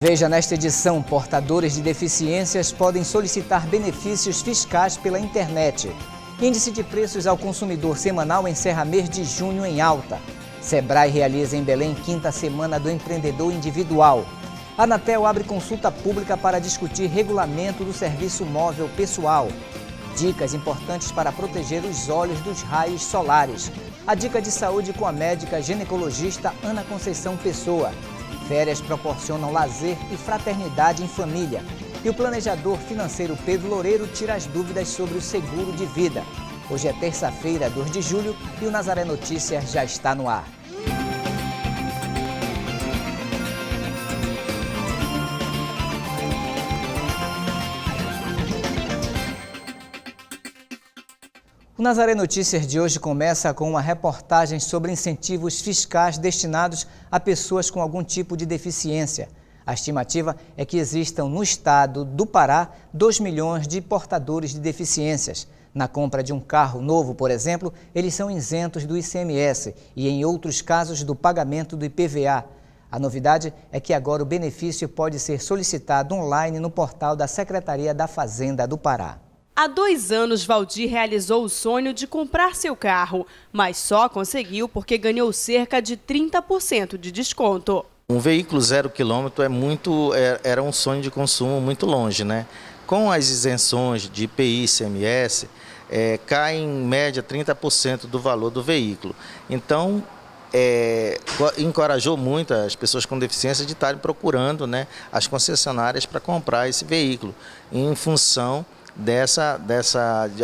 Veja nesta edição, portadores de deficiências podem solicitar benefícios fiscais pela internet. Índice de preços ao consumidor semanal encerra mês de junho em alta. Sebrae realiza em Belém quinta semana do empreendedor individual. A Anatel abre consulta pública para discutir regulamento do serviço móvel pessoal. Dicas importantes para proteger os olhos dos raios solares. A dica de saúde com a médica ginecologista Ana Conceição Pessoa. Férias proporcionam lazer e fraternidade em família. E o planejador financeiro Pedro Loureiro tira as dúvidas sobre o seguro de vida. Hoje é terça-feira, 2 de julho, e o Nazaré Notícias já está no ar. O Nazaré Notícias de hoje começa com uma reportagem sobre incentivos fiscais destinados a pessoas com algum tipo de deficiência. A estimativa é que existam no estado do Pará 2 milhões de portadores de deficiências. Na compra de um carro novo, por exemplo, eles são isentos do ICMS e, em outros casos, do pagamento do IPVA. A novidade é que agora o benefício pode ser solicitado online no portal da Secretaria da Fazenda do Pará. Há 2 anos, Valdir realizou o sonho de comprar seu carro, mas só conseguiu porque ganhou cerca de 30% de desconto. Um veículo 0 quilômetro era um sonho de consumo muito longe, né? Com as isenções de IPI e ICMS, cai em média 30% do valor do veículo. Então, encorajou muito as pessoas com deficiência de estarem procurando, né, as concessionárias para comprar esse veículo, em função dessa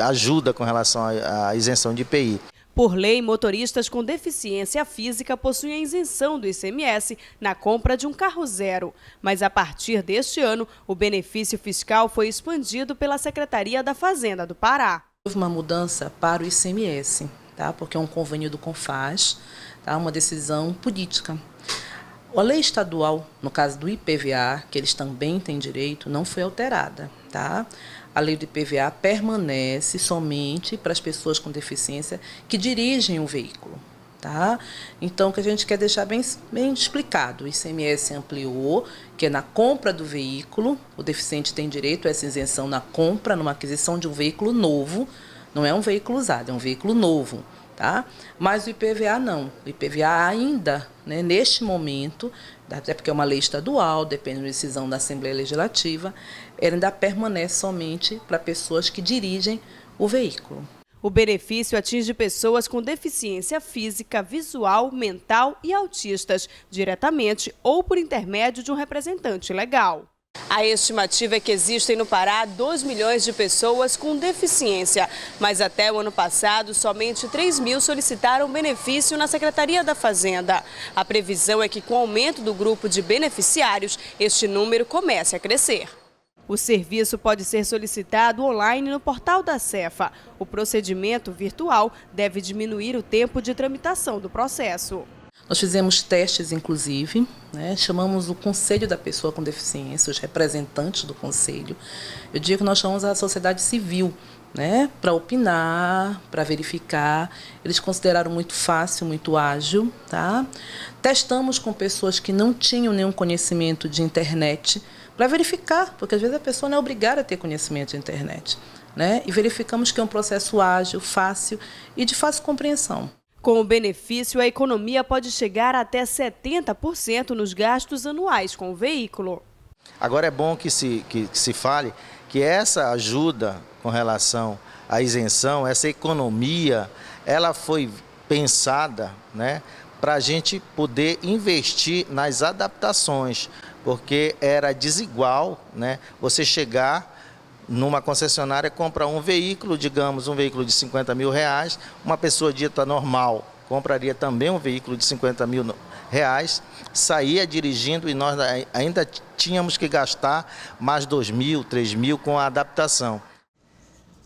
ajuda com relação à isenção de IPI. Por lei, motoristas com deficiência física possuem a isenção do ICMS na compra de um carro zero. Mas a partir deste ano, o benefício fiscal foi expandido pela Secretaria da Fazenda do Pará. Houve uma mudança para o ICMS, tá? Porque é um convênio do CONFAZ, tá? Uma decisão política. A lei estadual, no caso do IPVA, que eles também têm direito, não foi alterada, tá? A lei do IPVA permanece somente para as pessoas com deficiência que dirigem o veículo, tá? Então, o que a gente quer deixar bem explicado, o ICMS ampliou, que é na compra do veículo, o deficiente tem direito a essa isenção na compra, numa aquisição de um veículo novo, não é um veículo usado, é um veículo novo. Tá? Mas o IPVA não. O IPVA ainda, né, neste momento, até porque é uma lei estadual, depende da decisão da Assembleia Legislativa, ele ainda permanece somente para pessoas que dirigem o veículo. O benefício atinge pessoas com deficiência física, visual, mental e autistas, diretamente ou por intermédio de um representante legal. A estimativa é que existem no Pará 2 milhões de pessoas com deficiência, mas até o ano passado, somente 3 mil solicitaram benefício na Secretaria da Fazenda. A previsão é que, com o aumento do grupo de beneficiários, este número comece a crescer. O serviço pode ser solicitado online no portal da Cefa. O procedimento virtual deve diminuir o tempo de tramitação do processo. Nós fizemos testes, inclusive, né? Chamamos o Conselho da Pessoa com Deficiência, os representantes do Conselho. Eu digo que nós chamamos a sociedade civil, né? Para opinar, para verificar. Eles consideraram muito fácil, muito ágil. Tá? Testamos com pessoas que não tinham nenhum conhecimento de internet, para verificar, porque às vezes a pessoa não é obrigada a ter conhecimento de internet. Né? E verificamos que é um processo ágil, fácil e de fácil compreensão. Com o benefício, a economia pode chegar até 70% nos gastos anuais com o veículo. Agora é bom que se fale que essa ajuda com relação à isenção, essa economia, ela foi pensada, né, para a gente poder investir nas adaptações, porque era desigual, né, você chegar numa concessionária, compra um veículo, digamos, um veículo de 50 mil reais, uma pessoa dita normal compraria também um veículo de 50 mil reais, saía dirigindo e nós ainda tínhamos que gastar mais 2 mil, 3 mil com a adaptação.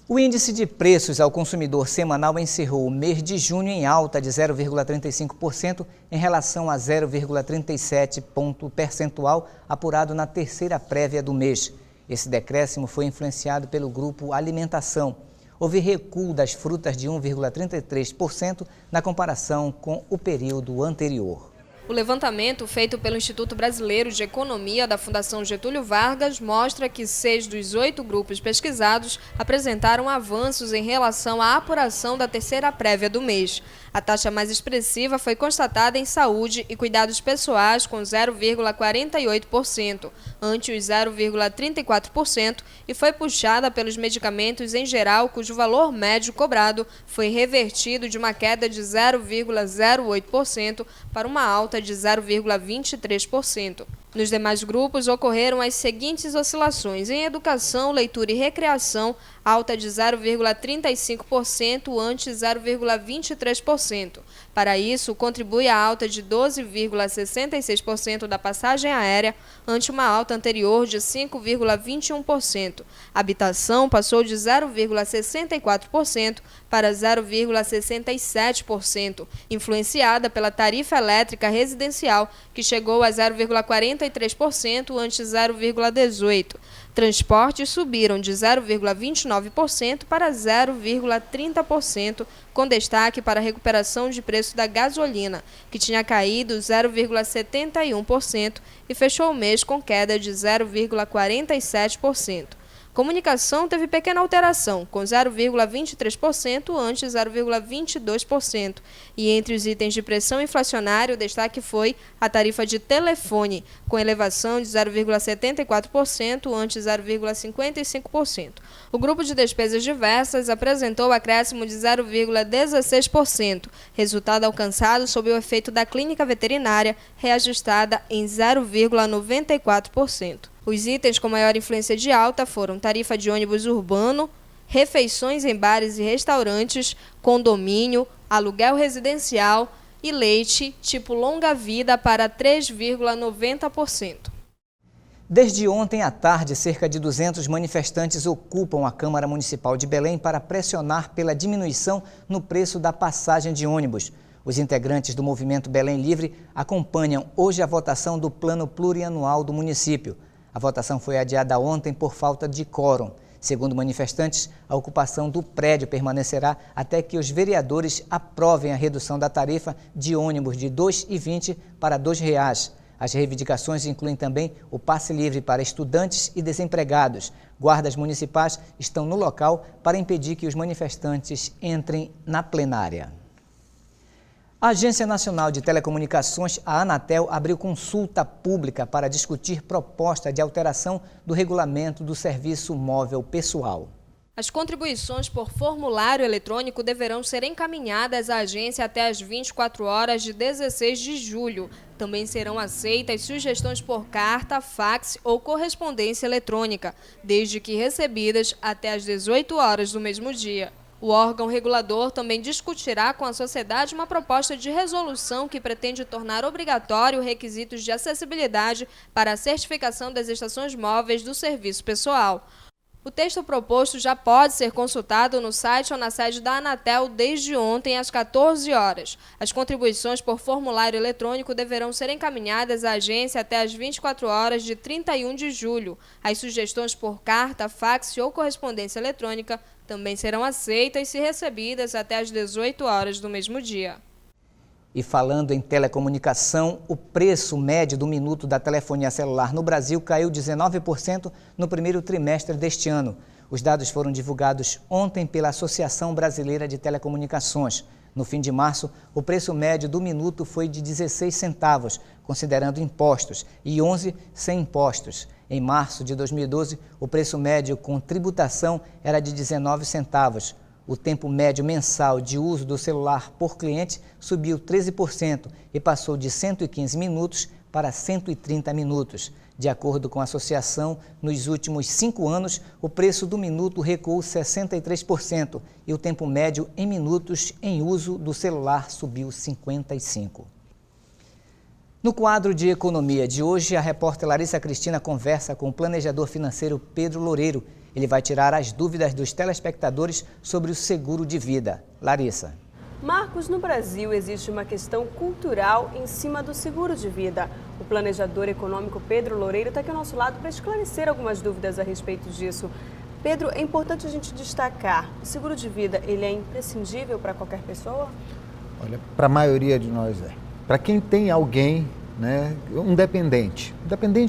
O índice de preços ao consumidor semanal encerrou o mês de junho em alta de 0,35% em relação a 0,37 ponto percentual apurado na terceira prévia do mês. Esse decréscimo foi influenciado pelo grupo alimentação. Houve recuo das frutas de 1,33% na comparação com o período anterior. O levantamento feito pelo Instituto Brasileiro de Economia da Fundação Getúlio Vargas mostra que 6 dos 8 grupos pesquisados apresentaram avanços em relação à apuração da terceira prévia do mês. A taxa mais expressiva foi constatada em saúde e cuidados pessoais, com 0,48%, ante os 0,34%, e foi puxada pelos medicamentos em geral, cujo valor médio cobrado foi revertido de uma queda de 0,08% para uma alta de 0,23%. Nos demais grupos ocorreram as seguintes oscilações: em educação, leitura e recreação, alta de 0,35% ante 0,23%. Para isso, contribui a alta de 12,66% da passagem aérea, ante uma alta anterior de 5,21%. Habitação passou de 0,64% para 0,67%, influenciada pela tarifa elétrica residencial, que chegou a 0,43% ante 0,18%. Transportes subiram de 0,29% para 0,30%, com destaque para a recuperação de preço da gasolina, que tinha caído 0,71% e fechou o mês com queda de 0,47%. Comunicação teve pequena alteração, com 0,23% ante 0,22%. E entre os itens de pressão inflacionária, o destaque foi a tarifa de telefone, com elevação de 0,74% ante 0,55%. O grupo de despesas diversas apresentou acréscimo de 0,16%, resultado alcançado sob o efeito da clínica veterinária, reajustada em 0,94%. Os itens com maior influência de alta foram tarifa de ônibus urbano, refeições em bares e restaurantes, condomínio, aluguel residencial e leite tipo longa-vida para 3,90%. Desde ontem à tarde, cerca de 200 manifestantes ocupam a Câmara Municipal de Belém para pressionar pela diminuição no preço da passagem de ônibus. Os integrantes do Movimento Belém Livre acompanham hoje a votação do Plano Plurianual do município. A votação foi adiada ontem por falta de quórum. Segundo manifestantes, a ocupação do prédio permanecerá até que os vereadores aprovem a redução da tarifa de ônibus de R$ 2,20 para R$ 2,00. As reivindicações incluem também o passe livre para estudantes e desempregados. Guardas municipais estão no local para impedir que os manifestantes entrem na plenária. A Agência Nacional de Telecomunicações, a Anatel, abriu consulta pública para discutir proposta de alteração do regulamento do serviço móvel pessoal. As contribuições por formulário eletrônico deverão ser encaminhadas à agência até às 24 horas de 16 de julho. Também serão aceitas sugestões por carta, fax ou correspondência eletrônica, desde que recebidas até às 18 horas do mesmo dia. O órgão regulador também discutirá com a sociedade uma proposta de resolução que pretende tornar obrigatório requisitos de acessibilidade para a certificação das estações móveis do serviço pessoal. O texto proposto já pode ser consultado no site ou na sede da Anatel desde ontem às 14 horas. As contribuições por formulário eletrônico deverão ser encaminhadas à agência até às 24 horas de 31 de julho. As sugestões por carta, fax ou correspondência eletrônica também serão aceitas se recebidas até às 18 horas do mesmo dia. E falando em telecomunicação, o preço médio do minuto da telefonia celular no Brasil caiu 19% no primeiro trimestre deste ano. Os dados foram divulgados ontem pela Associação Brasileira de Telecomunicações. No fim de março, o preço médio do minuto foi de 16 centavos, considerando impostos, e 11 sem impostos. Em março de 2012, o preço médio com tributação era de 19 centavos. O tempo médio mensal de uso do celular por cliente subiu 13% e passou de 115 minutos para 130 minutos. De acordo com a associação, nos últimos 5 anos, o preço do minuto recuou 63% e o tempo médio em minutos em uso do celular subiu 55%. No quadro de economia de hoje, a repórter Larissa Cristina conversa com o planejador financeiro Pedro Loureiro. Ele vai tirar as dúvidas dos telespectadores sobre o seguro de vida. Larissa. Marcos, no Brasil existe uma questão cultural em cima do seguro de vida. O planejador econômico Pedro Loureiro está aqui ao nosso lado para esclarecer algumas dúvidas a respeito disso. Pedro, é importante a gente destacar, o seguro de vida ele é imprescindível para qualquer pessoa? Olha, para a maioria de nós é. para quem tem alguém, né, um dependente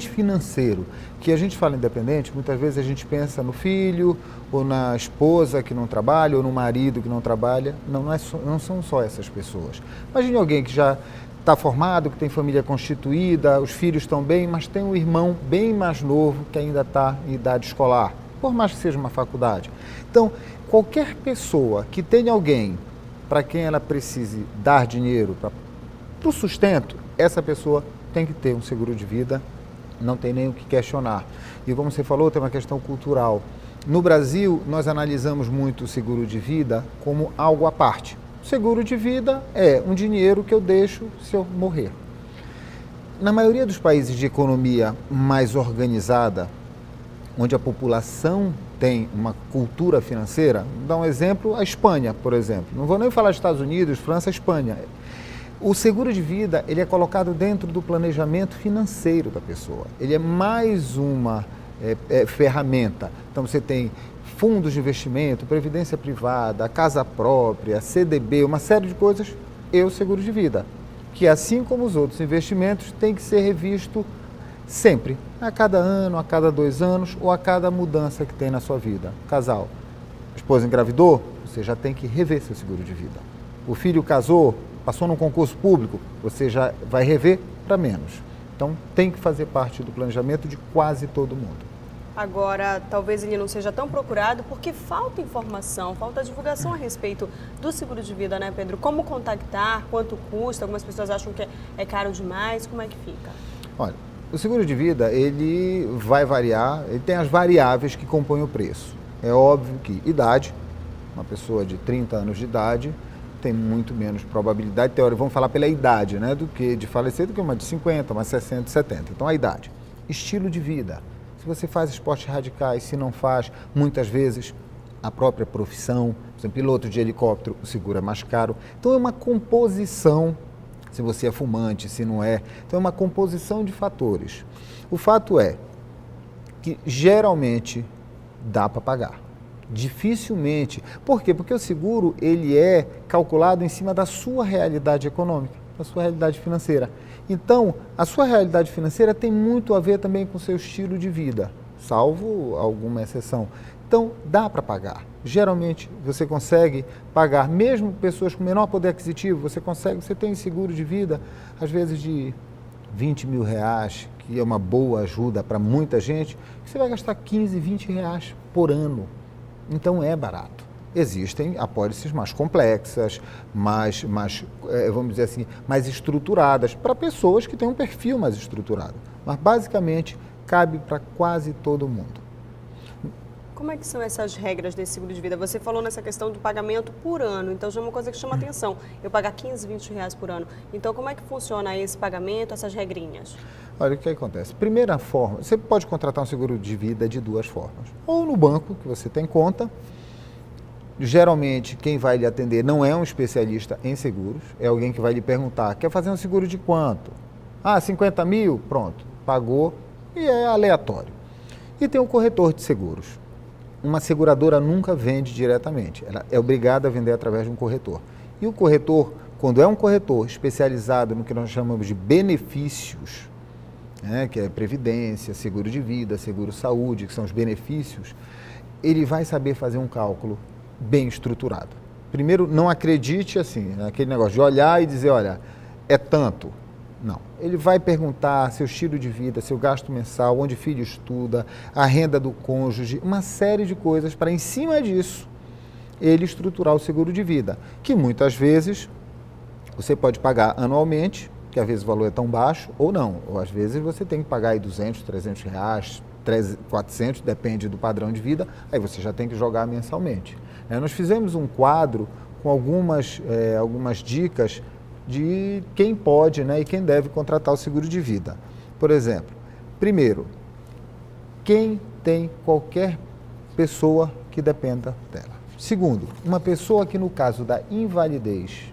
financeiro, que a gente fala independente, muitas vezes a gente pensa no filho, ou na esposa que não trabalha, ou no marido que não trabalha. Não são só essas pessoas. Imagine alguém que já está formado, que tem família constituída, os filhos estão bem, mas tem um irmão bem mais novo que ainda está em idade escolar, por mais que seja uma faculdade. Então, qualquer pessoa que tenha alguém para quem ela precise dar dinheiro para o sustento, essa pessoa tem que ter um seguro de vida, não tem nem o que questionar. E como você falou, tem uma questão cultural. No Brasil, nós analisamos muito o seguro de vida como algo à parte. O seguro de vida é um dinheiro que eu deixo se eu morrer. Na maioria dos países de economia mais organizada, onde a população tem uma cultura financeira, vou dar um exemplo, a Espanha, por exemplo. Não vou nem falar Estados Unidos, França, Espanha. O seguro de vida, ele é colocado dentro do planejamento financeiro da pessoa. Ele é mais uma ferramenta. Então você tem fundos de investimento, previdência privada, casa própria, CDB, uma série de coisas, e o seguro de vida, que assim como os outros investimentos, tem que ser revisto sempre, a cada ano, a cada 2 anos ou a cada mudança que tem na sua vida. Casal, a esposa engravidou, você já tem que rever seu seguro de vida. O filho casou, passou num concurso público, você já vai rever para menos. Então tem que fazer parte do planejamento de quase todo mundo. Agora, talvez ele não seja tão procurado porque falta informação, falta divulgação a respeito do seguro de vida, né, Pedro? Como contactar, quanto custa? Algumas pessoas acham que é caro demais, como é que fica? Olha, o seguro de vida, ele vai variar, ele tem as variáveis que compõem o preço. É óbvio que idade, uma pessoa de 30 anos de idade tem muito menos probabilidade, teórica, vamos falar pela idade, né, do que de falecer, do que uma de 50, uma de 60, 70. Então, a idade. Estilo de vida. Se você faz esportes radicais, se não faz, muitas vezes a própria profissão, por exemplo, piloto de helicóptero, o seguro é mais caro. Então é uma composição, se você é fumante, se não é, então é uma composição de fatores. O fato é que geralmente dá para pagar. Dificilmente. Por quê? Porque o seguro ele é calculado em cima da sua realidade econômica, da sua realidade financeira. Então, a sua realidade financeira tem muito a ver também com o seu estilo de vida, salvo alguma exceção. Então, dá para pagar. Geralmente, você consegue pagar, mesmo pessoas com menor poder aquisitivo, você tem seguro de vida, às vezes de R$20 mil, que é uma boa ajuda para muita gente, que você vai gastar R$15, R$20 por ano. Então, é barato. Existem apólices mais complexas, vamos dizer assim, mais estruturadas, para pessoas que têm um perfil mais estruturado. Mas, basicamente, cabe para quase todo mundo. Como é que são essas regras desse seguro de vida? Você falou nessa questão do pagamento por ano, então já é uma coisa que chama atenção. Eu pagar R$15, R$20 por ano. Então, como é que funciona esse pagamento, essas regrinhas? Olha, o que acontece? Primeira forma, você pode contratar um seguro de vida de 2 formas. Ou no banco, que você tem conta. Geralmente, quem vai lhe atender não é um especialista em seguros, é alguém que vai lhe perguntar, quer fazer um seguro de quanto? 50 mil? Pronto, pagou e é aleatório. E tem o corretor de seguros. Uma seguradora nunca vende diretamente, ela é obrigada a vender através de um corretor. E o corretor, quando é um corretor especializado no que nós chamamos de benefícios, né, que é previdência, seguro de vida, seguro saúde, que são os benefícios, ele vai saber fazer um cálculo bem estruturado. Primeiro, não acredite assim, naquele negócio de olhar e dizer, olha, é tanto. Não. Ele vai perguntar seu estilo de vida, seu gasto mensal, onde o filho estuda, a renda do cônjuge, uma série de coisas para, em cima disso, ele estruturar o seguro de vida, que muitas vezes você pode pagar anualmente, que às vezes o valor é tão baixo, ou não. Ou às vezes você tem que pagar aí R$200, R$300, 400, depende do padrão de vida, aí você já tem que jogar mensalmente. Nós fizemos um quadro com algumas dicas de quem pode, né, e quem deve contratar o seguro de vida. Por exemplo, primeiro, quem tem qualquer pessoa que dependa dela. Segundo, uma pessoa que no caso da invalidez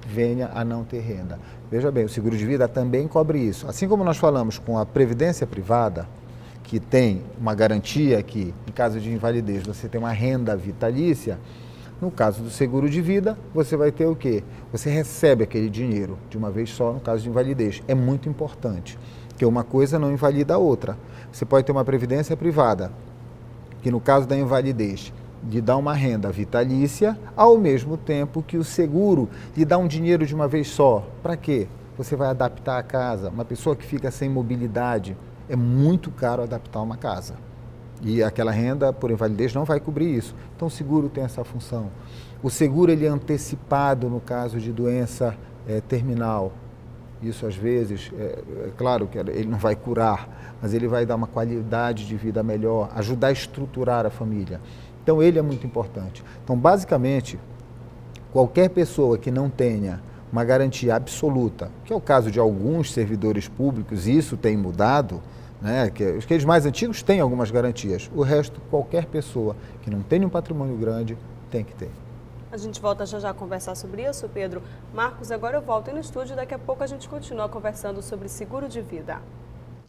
venha a não ter renda. Veja bem, o seguro de vida também cobre isso. Assim como nós falamos com a previdência privada, que tem uma garantia que, em caso de invalidez, você tem uma renda vitalícia, No caso do seguro de vida, você vai ter o quê? Você recebe aquele dinheiro de uma vez só no caso de invalidez. É muito importante, porque uma coisa não invalida a outra. Você pode ter uma previdência privada, que no caso da invalidez, lhe dá uma renda vitalícia, ao mesmo tempo que o seguro lhe dá um dinheiro de uma vez só. Para quê? Você vai adaptar a casa. Uma pessoa que fica sem mobilidade, é muito caro adaptar uma casa. E aquela renda por invalidez não vai cobrir isso. Então o seguro tem essa função. O seguro ele é antecipado no caso de doença terminal. Isso às vezes, é claro que ele não vai curar, mas ele vai dar uma qualidade de vida melhor, ajudar a estruturar a família. Então ele é muito importante. Então basicamente, qualquer pessoa que não tenha uma garantia absoluta, que é o caso de alguns servidores públicos, e isso tem mudado, né? Aqueles mais antigos têm algumas garantias, o resto, qualquer pessoa que não tenha um patrimônio grande tem que ter. A gente volta já a conversar sobre isso, Pedro. Marcos, agora eu volto aí no estúdio, daqui a pouco a gente continua conversando sobre seguro de vida.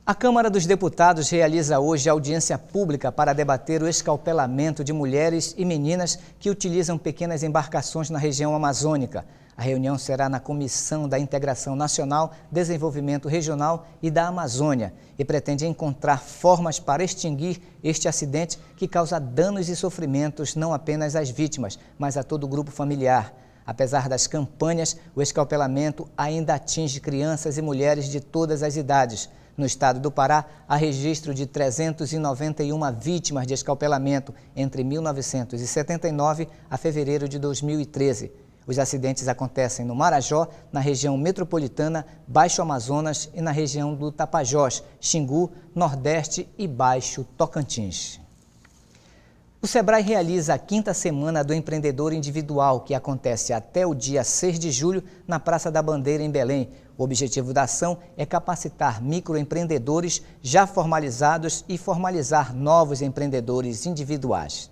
A Câmara dos Deputados realiza hoje audiência pública para debater o escalpelamento de mulheres e meninas que utilizam pequenas embarcações na região amazônica. A reunião será na Comissão da Integração Nacional, Desenvolvimento Regional e da Amazônia e pretende encontrar formas para extinguir este acidente que causa danos e sofrimentos não apenas às vítimas, mas a todo o grupo familiar. Apesar das campanhas, o escalpelamento ainda atinge crianças e mulheres de todas as idades. No estado do Pará, há registro de 391 vítimas de escalpelamento entre 1979 a fevereiro de 2013. Os acidentes acontecem no Marajó, na região metropolitana, Baixo Amazonas e na região do Tapajós, Xingu, Nordeste e Baixo Tocantins. O Sebrae realiza a 5ª Semana do Empreendedor Individual, que acontece até o dia 6 de julho na Praça da Bandeira, em Belém. O objetivo da ação é capacitar microempreendedores já formalizados e formalizar novos empreendedores individuais.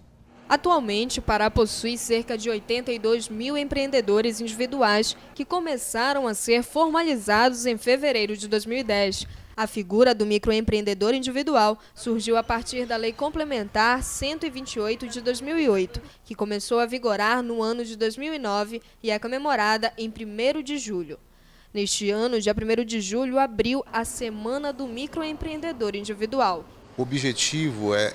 Atualmente, o Pará possui cerca de 82 mil empreendedores individuais que começaram a ser formalizados em fevereiro de 2010. A figura do microempreendedor individual surgiu a partir da Lei Complementar 128 de 2008, que começou a vigorar no ano de 2009 e é comemorada em 1º de julho. Neste ano, dia 1º de julho, abriu a Semana do Microempreendedor Individual. O objetivo é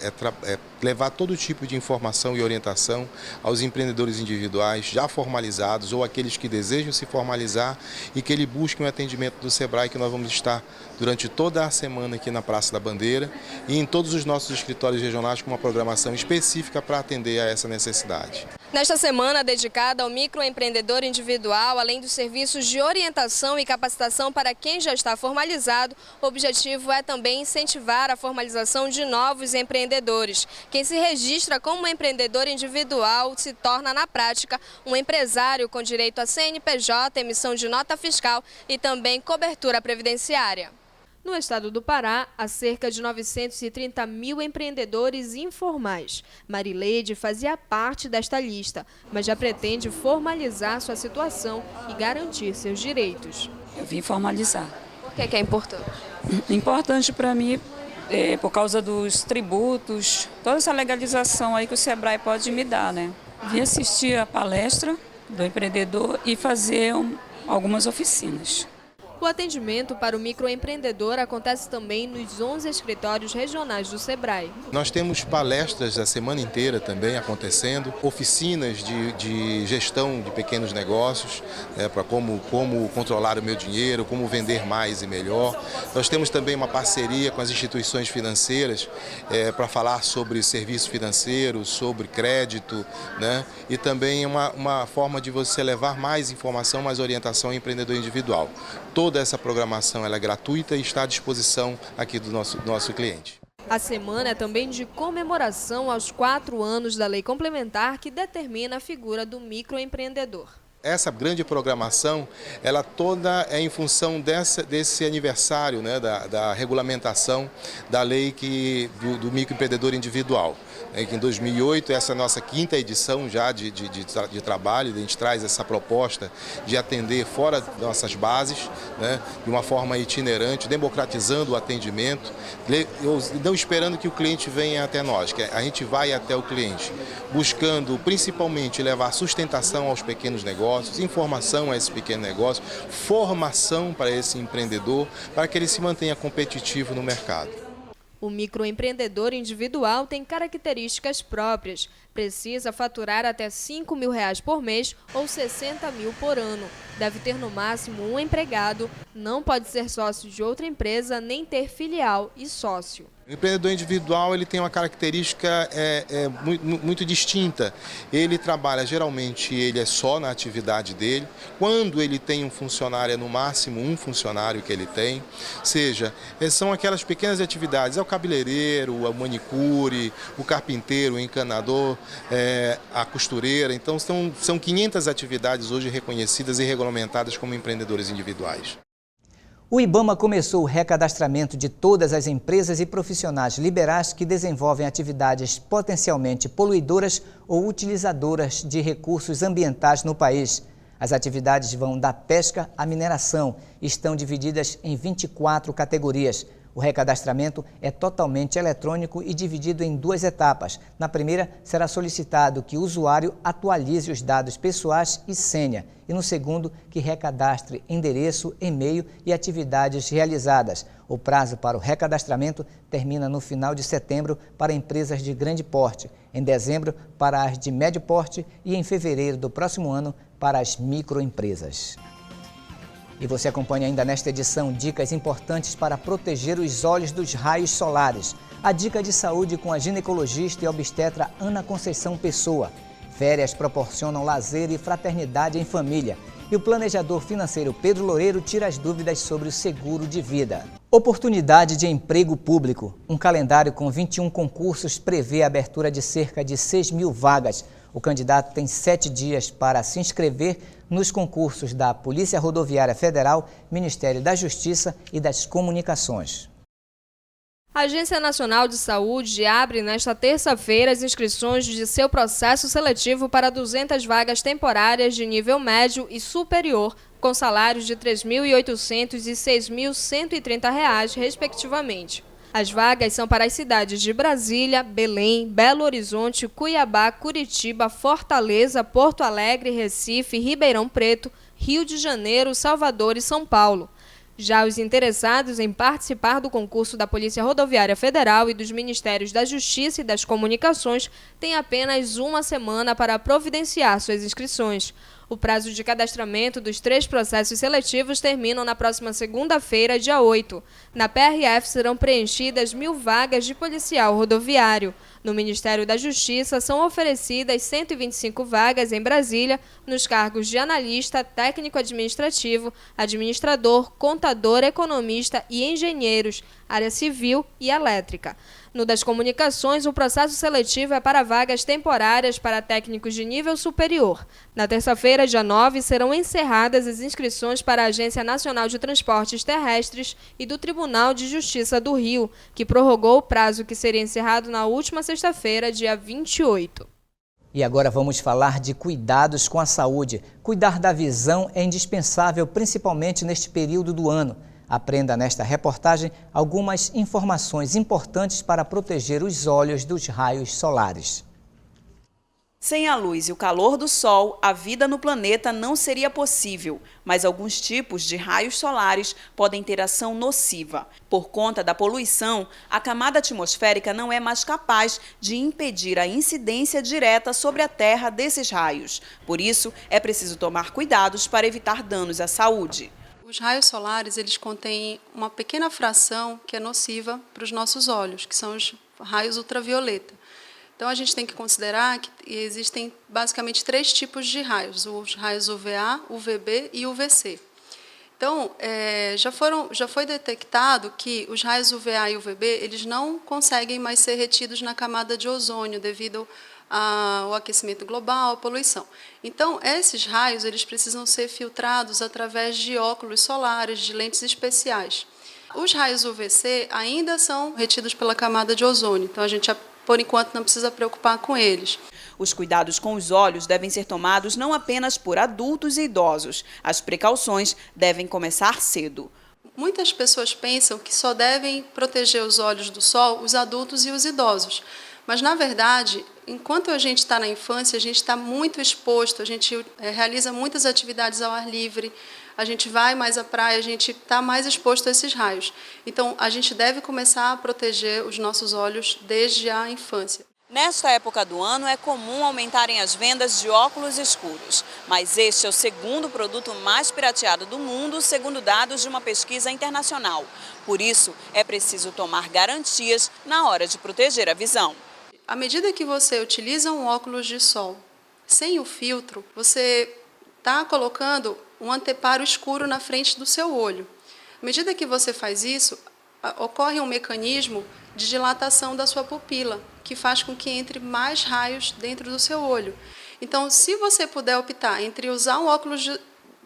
levar todo tipo de informação e orientação aos empreendedores individuais já formalizados ou aqueles que desejam se formalizar e que ele busque um atendimento do Sebrae, que nós vamos estar durante toda a semana aqui na Praça da Bandeira e em todos os nossos escritórios regionais com uma programação específica para atender a essa necessidade. Nesta semana dedicada ao microempreendedor individual, além dos serviços de orientação e capacitação para quem já está formalizado, o objetivo é também incentivar a formalização de novos empreendedores. Quem se registra como empreendedor individual se torna, na prática, um empresário com direito a CNPJ, emissão de nota fiscal e também cobertura previdenciária. No estado do Pará, há cerca de 930 mil empreendedores informais. Marileide fazia parte desta lista, mas já pretende formalizar sua situação e garantir seus direitos. Eu vim formalizar. Por que é importante? Importante para mim por causa dos tributos, toda essa legalização aí que o Sebrae pode me dar, né? Vim assistir a palestra do empreendedor e fazer algumas oficinas. O atendimento para o microempreendedor acontece também nos 11 escritórios regionais do Sebrae. Nós temos palestras a semana inteira também acontecendo, oficinas de gestão de pequenos negócios, para como controlar o meu dinheiro, como vender mais e melhor. Nós temos também uma parceria com as instituições financeiras para falar sobre serviço financeiro, sobre crédito, né? E também uma forma de você levar mais informação, mais orientação ao empreendedor individual. Toda essa programação ela é gratuita e está à disposição aqui do nosso cliente. A semana é também de comemoração aos 4 anos da Lei Complementar que determina a figura do microempreendedor. Essa grande programação, ela toda é em função desse aniversário, né, da regulamentação da lei do microempreendedor individual. Que em 2008, essa é a nossa 5ª edição já de trabalho, a gente traz essa proposta de atender fora das nossas bases, né, de uma forma itinerante, democratizando o atendimento, não esperando que o cliente venha até nós, que a gente vai até o cliente, buscando principalmente levar sustentação aos pequenos negócios, informação a esse pequeno negócio, formação para esse empreendedor, para que ele se mantenha competitivo no mercado. O microempreendedor individual tem características próprias. Precisa faturar até R$ 5.000 por mês ou R$ 60.000 por ano. Deve ter no máximo um empregado, não pode ser sócio de outra empresa nem ter filial e sócio. O empreendedor individual ele tem uma característica muito distinta. Ele trabalha, geralmente, ele é só na atividade dele. Quando ele tem um funcionário, é no máximo um funcionário que ele tem. Ou seja, são aquelas pequenas atividades, é o cabeleireiro, o manicure, o carpinteiro, o encanador, a costureira. Então, são 500 atividades hoje reconhecidas e regulamentadas como empreendedores individuais. O IBAMA começou o recadastramento de todas as empresas e profissionais liberais que desenvolvem atividades potencialmente poluidoras ou utilizadoras de recursos ambientais no país. As atividades vão da pesca à mineração e estão divididas em 24 categorias. O recadastramento é totalmente eletrônico e dividido em 2 etapas. Na primeira, será solicitado que o usuário atualize os dados pessoais e senha. E no segundo, que recadastre endereço, e-mail e atividades realizadas. O prazo para o recadastramento termina no final de setembro para empresas de grande porte, em dezembro para as de médio porte e em fevereiro do próximo ano para as microempresas. E você acompanha ainda nesta edição dicas importantes para proteger os olhos dos raios solares. A dica de saúde com a ginecologista e obstetra Ana Conceição Pessoa. Férias proporcionam lazer e fraternidade em família. E o planejador financeiro Pedro Loureiro tira as dúvidas sobre o seguro de vida. Oportunidade de emprego público. Um calendário com 21 concursos prevê a abertura de cerca de 6.000 vagas. O candidato tem 7 dias para se inscrever nos concursos da Polícia Rodoviária Federal, Ministério da Justiça e das Comunicações. A Agência Nacional de Saúde abre nesta terça-feira as inscrições de seu processo seletivo para 200 vagas temporárias de nível médio e superior, com salários de R$ 3.800 e R$ 6.130, respectivamente. As vagas são para as cidades de Brasília, Belém, Belo Horizonte, Cuiabá, Curitiba, Fortaleza, Porto Alegre, Recife, Ribeirão Preto, Rio de Janeiro, Salvador e São Paulo. Já os interessados em participar do concurso da Polícia Rodoviária Federal e dos Ministérios da Justiça e das Comunicações têm apenas uma semana para providenciar suas inscrições. O prazo de cadastramento dos 3 processos seletivos terminam na próxima segunda-feira, dia 8. Na PRF serão preenchidas 1.000 vagas de policial rodoviário. No Ministério da Justiça são oferecidas 125 vagas em Brasília, nos cargos de analista, técnico administrativo, administrador, contador, economista e engenheiros, área civil e elétrica. No das comunicações, o processo seletivo é para vagas temporárias para técnicos de nível superior. Na terça-feira, dia 9, serão encerradas as inscrições para a Agência Nacional de Transportes Terrestres e do Tribunal de Justiça do Rio, que prorrogou o prazo que seria encerrado na última sexta-feira, dia 28. E agora vamos falar de cuidados com a saúde. Cuidar da visão é indispensável, principalmente neste período do ano. Aprenda nesta reportagem algumas informações importantes para proteger os olhos dos raios solares. Sem a luz e o calor do sol, a vida no planeta não seria possível, mas alguns tipos de raios solares podem ter ação nociva. Por conta da poluição, a camada atmosférica não é mais capaz de impedir a incidência direta sobre a Terra desses raios. Por isso, é preciso tomar cuidados para evitar danos à saúde. Os raios solares, eles contêm uma pequena fração que é nociva para os nossos olhos, que são os raios ultravioleta. Então, a gente tem que considerar que existem basicamente 3 tipos de raios, os raios UVA, UVB e UVC. Então, já foi detectado que os raios UVA e UVB eles não conseguem mais ser retidos na camada de ozônio devido ao aquecimento global, à poluição. Então, esses raios eles precisam ser filtrados através de óculos solares, de lentes especiais. Os raios UVC ainda são retidos pela camada de ozônio, então a gente, por enquanto, não precisa preocupar com eles. Os cuidados com os olhos devem ser tomados não apenas por adultos e idosos. As precauções devem começar cedo. Muitas pessoas pensam que só devem proteger os olhos do sol os adultos e os idosos. Mas, na verdade, enquanto a gente está na infância, a gente está muito exposto, a gente realiza muitas atividades ao ar livre, a gente vai mais à praia, a gente está mais exposto a esses raios. Então, a gente deve começar a proteger os nossos olhos desde a infância. Nesta época do ano, é comum aumentarem as vendas de óculos escuros. Mas este é o segundo produto mais pirateado do mundo, segundo dados de uma pesquisa internacional. Por isso, é preciso tomar garantias na hora de proteger a visão. À medida que você utiliza um óculos de sol sem o filtro, você está colocando um anteparo escuro na frente do seu olho. À medida que você faz isso, ocorre um mecanismo de dilatação da sua pupila, que faz com que entre mais raios dentro do seu olho. Então, se você puder optar entre usar um óculos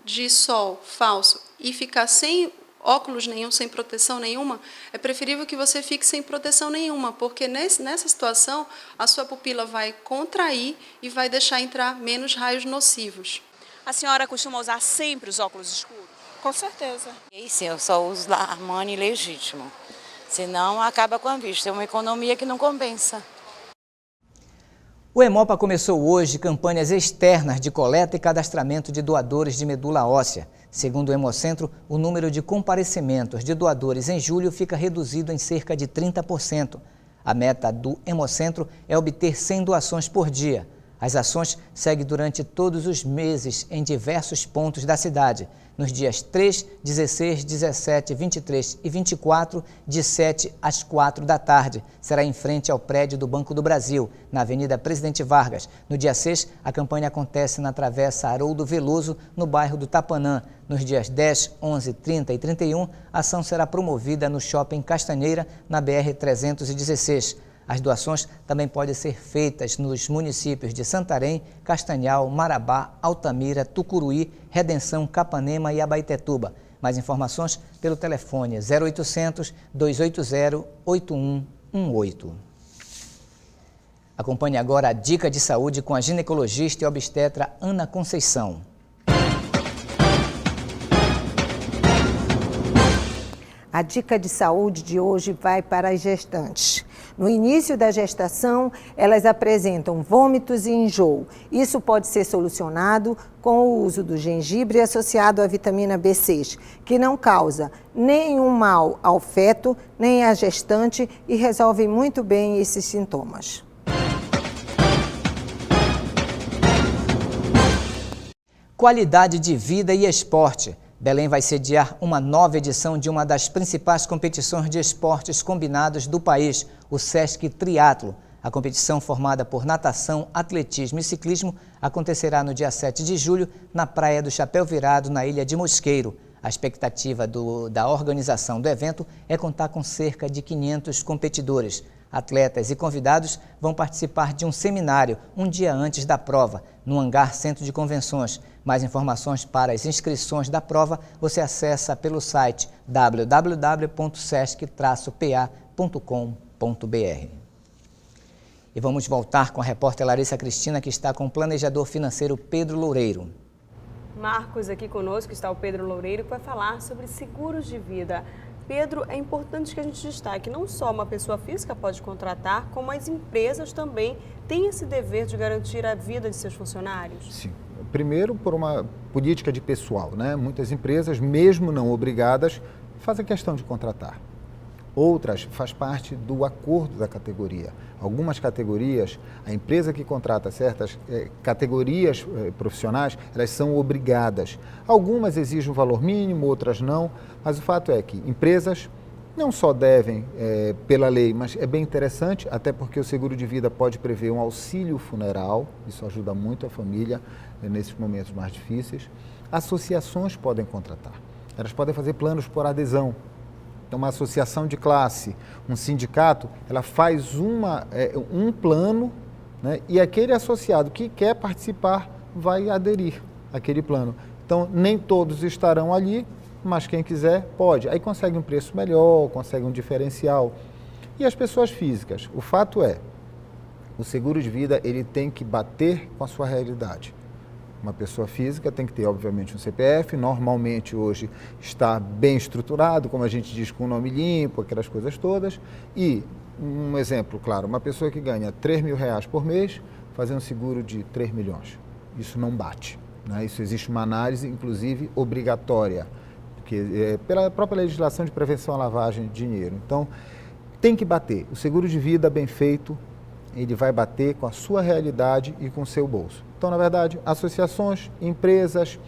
de sol falso e ficar sem óculos nenhum, sem proteção nenhuma, é preferível que você fique sem proteção nenhuma, porque nessa situação a sua pupila vai contrair e vai deixar entrar menos raios nocivos. A senhora costuma usar sempre os óculos escuros? Com certeza. E sim, eu só uso da Armani legítimo. Senão acaba com a vista. É uma economia que não compensa. O Hemopa começou hoje campanhas externas de coleta e cadastramento de doadores de medula óssea. Segundo o Hemocentro, o número de comparecimentos de doadores em julho fica reduzido em cerca de 30%. A meta do Hemocentro é obter 100 doações por dia. As ações seguem durante todos os meses em diversos pontos da cidade. Nos dias 3, 16, 17, 23 e 24, de 7 às 4 da tarde. Será em frente ao prédio do Banco do Brasil, na Avenida Presidente Vargas. No dia 6, a campanha acontece na Travessa Haroldo Veloso, no bairro do Tapanã. Nos dias 10, 11, 30 e 31, a ação será promovida no Shopping Castanheira, na BR-316. As doações também podem ser feitas nos municípios de Santarém, Castanhal, Marabá, Altamira, Tucuruí, Redenção, Capanema e Abaetetuba. Mais informações pelo telefone 0800 280 8118. Acompanhe agora a dica de saúde com a ginecologista e obstetra Ana Conceição. A dica de saúde de hoje vai para as gestantes. No início da gestação, elas apresentam vômitos e enjoo. Isso pode ser solucionado com o uso do gengibre associado à vitamina B6, que não causa nenhum mal ao feto, nem à gestante e resolve muito bem esses sintomas. Qualidade de vida e esporte. Belém vai sediar uma nova edição de uma das principais competições de esportes combinados do país, o Sesc Triatlo. A competição, formada por natação, atletismo e ciclismo, acontecerá no dia 7 de julho, na Praia do Chapéu Virado, na Ilha de Mosqueiro. A expectativa da organização do evento é contar com cerca de 500 competidores. Atletas e convidados vão participar de um seminário um dia antes da prova, no Hangar Centro de Convenções. Mais informações para as inscrições da prova você acessa pelo site www.sesc-pa.com.br. E vamos voltar com a repórter Larissa Cristina, que está com o planejador financeiro Pedro Loureiro. Marcos, aqui conosco está o Pedro Loureiro, que vai falar sobre seguros de vida. Pedro, é importante que a gente destaque, não só uma pessoa física pode contratar, como as empresas também têm esse dever de garantir a vida de seus funcionários? Sim. Primeiro, por uma política de pessoal, né? Muitas empresas, mesmo não obrigadas, fazem questão de contratar. Outras faz parte do acordo da categoria. Algumas categorias, a empresa que contrata certas categorias profissionais, elas são obrigadas. Algumas exigem um valor mínimo, outras não, mas o fato é que empresas não só devem pela lei, mas é bem interessante, até porque o seguro de vida pode prever um auxílio funeral, isso ajuda muito a família nesses momentos mais difíceis. Associações podem contratar. Elas podem fazer planos por adesão. Então, uma associação de classe, um sindicato, ela faz um plano, né, e aquele associado que quer participar vai aderir àquele plano. Então, nem todos estarão ali, mas quem quiser pode. Aí consegue um preço melhor, consegue um diferencial. E as pessoas físicas? O fato é, o seguro de vida ele tem que bater com a sua realidade. Uma pessoa física tem que ter, obviamente, um CPF, normalmente hoje está bem estruturado, como a gente diz, com o nome limpo, aquelas coisas todas. E, um exemplo, claro, uma pessoa que ganha R$3.000 por mês, fazer um seguro de 3 milhões. Isso não bate, né? Isso existe uma análise, inclusive, obrigatória, porque, pela própria legislação de prevenção à lavagem de dinheiro. Então, tem que bater. O seguro de vida bem feito, ele vai bater com a sua realidade e com o seu bolso. Então, na verdade, associações, empresas,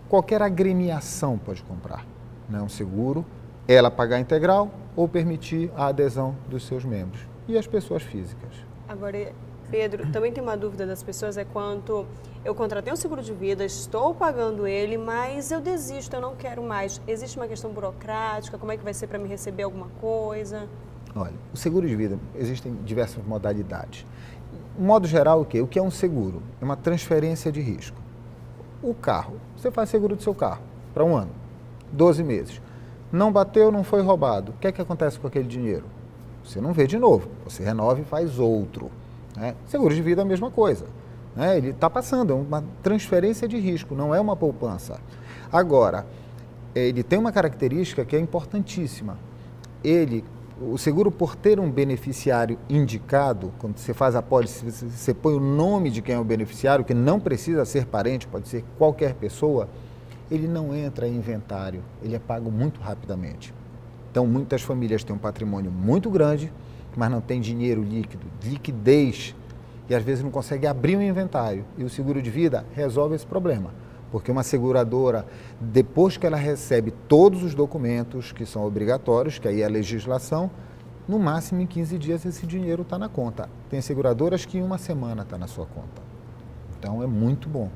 qualquer agremiação pode comprar, né, um seguro, ela pagar integral ou permitir a adesão dos seus membros. E as pessoas físicas. Agora, Pedro, também tem uma dúvida das pessoas, é quanto eu contratei um seguro de vida, estou pagando ele, mas eu desisto, eu não quero mais. Existe uma questão burocrática, como é que vai ser para me receber alguma coisa? Olha, o seguro de vida, existem diversas modalidades. De modo geral, o quê? O que é um seguro? É uma transferência de risco. O carro, você faz seguro do seu carro para 1 ano, 12 meses. Não bateu, não foi roubado. O que é que acontece com aquele dinheiro? Você não vê de novo, você renova e faz outro, né? Seguro de vida é a mesma coisa, né? Ele está passando, é uma transferência de risco, não é uma poupança. Agora, ele tem uma característica que é importantíssima. O seguro, por ter um beneficiário indicado, quando você faz a pólice, você põe o nome de quem é o beneficiário, que não precisa ser parente, pode ser qualquer pessoa, ele não entra em inventário, ele é pago muito rapidamente. Então, muitas famílias têm um patrimônio muito grande, mas não tem dinheiro líquido, liquidez, e às vezes não consegue abrir um inventário. E o seguro de vida resolve esse problema. Porque uma seguradora, depois que ela recebe todos os documentos que são obrigatórios, que aí é a legislação, no máximo em 15 dias esse dinheiro está na conta. Tem seguradoras que em 1 semana está na sua conta. Então é muito bom.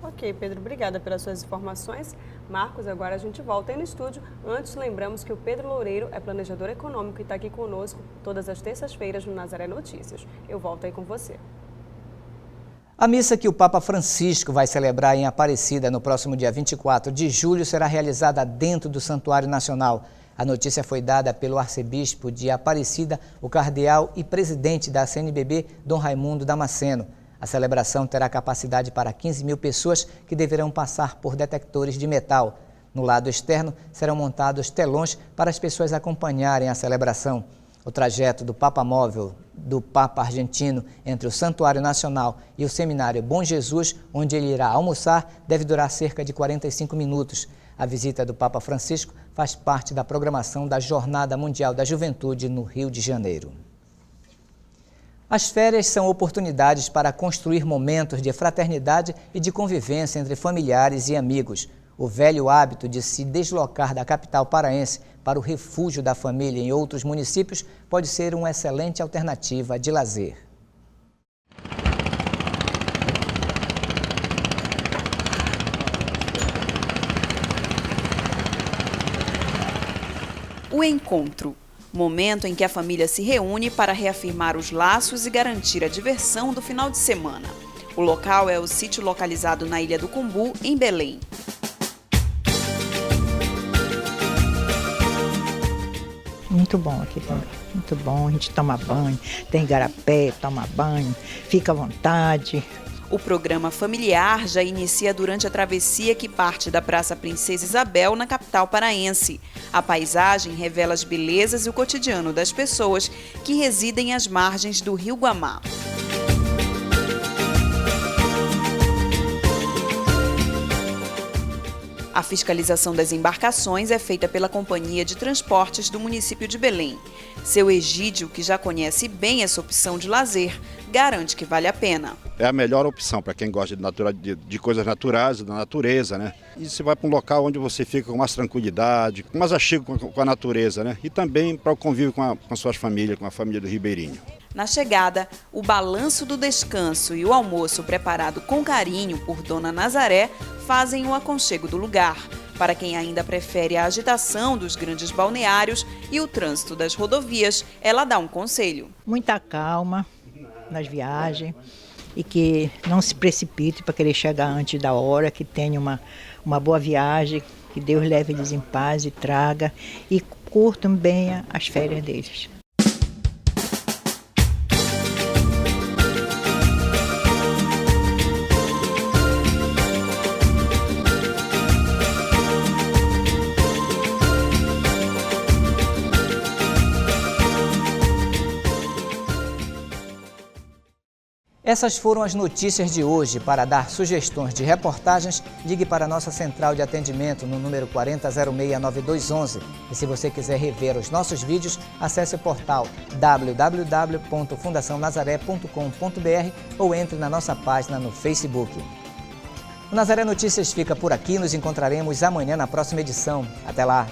Ok, Pedro, obrigada pelas suas informações. Marcos, agora a gente volta aí no estúdio. Antes, lembramos que o Pedro Loureiro é planejador econômico e está aqui conosco todas as terças-feiras no Nazaré Notícias. Eu volto aí com você. A missa que o Papa Francisco vai celebrar em Aparecida no próximo dia 24 de julho será realizada dentro do Santuário Nacional. A notícia foi dada pelo arcebispo de Aparecida, o cardeal e presidente da CNBB, Dom Raimundo Damasceno. A celebração terá capacidade para 15 mil pessoas que deverão passar por detectores de metal. No lado externo serão montados telões para as pessoas acompanharem a celebração. O trajeto do Papa Móvel do Papa argentino entre o Santuário Nacional e o Seminário Bom Jesus, onde ele irá almoçar, deve durar cerca de 45 minutos. A visita do Papa Francisco faz parte da programação da Jornada Mundial da Juventude no Rio de Janeiro. As férias são oportunidades para construir momentos de fraternidade e de convivência entre familiares e amigos. O velho hábito de se deslocar da capital paraense para o refúgio da família em outros municípios pode ser uma excelente alternativa de lazer. O encontro, momento em que a família se reúne para reafirmar os laços e garantir a diversão do final de semana. O local é o sítio localizado na Ilha do Cumbu, em Belém. Muito bom aqui também, muito bom, a gente toma banho, tem igarapé, toma banho, fica à vontade. O programa familiar já inicia durante a travessia que parte da Praça Princesa Isabel, na capital paraense. A paisagem revela as belezas e o cotidiano das pessoas que residem às margens do Rio Guamá. A fiscalização das embarcações é feita pela Companhia de Transportes do município de Belém. Seu Egídio, que já conhece bem essa opção de lazer, garante que vale a pena. É a melhor opção para quem gosta de coisas naturais, da natureza, né? E você vai para um local onde você fica com mais tranquilidade, com mais achego com a natureza, né? E também para o convívio com a sua família, com a família do Ribeirinho. Na chegada, o balanço do descanso e o almoço preparado com carinho por Dona Nazaré fazem o aconchego do lugar. Para quem ainda prefere a agitação dos grandes balneários e o trânsito das rodovias, ela dá um conselho. Muita calma nas viagens e que não se precipite para querer chegar antes da hora, que tenha uma boa viagem, que Deus leve eles em paz e traga e curtam bem as férias deles. Essas foram as notícias de hoje. Para dar sugestões de reportagens, ligue para a nossa central de atendimento no número 4006-9211. E se você quiser rever os nossos vídeos, acesse o portal www.fundacionazaré.com.br ou entre na nossa página no Facebook. O Nazaré Notícias fica por aqui. Nos encontraremos amanhã na próxima edição. Até lá!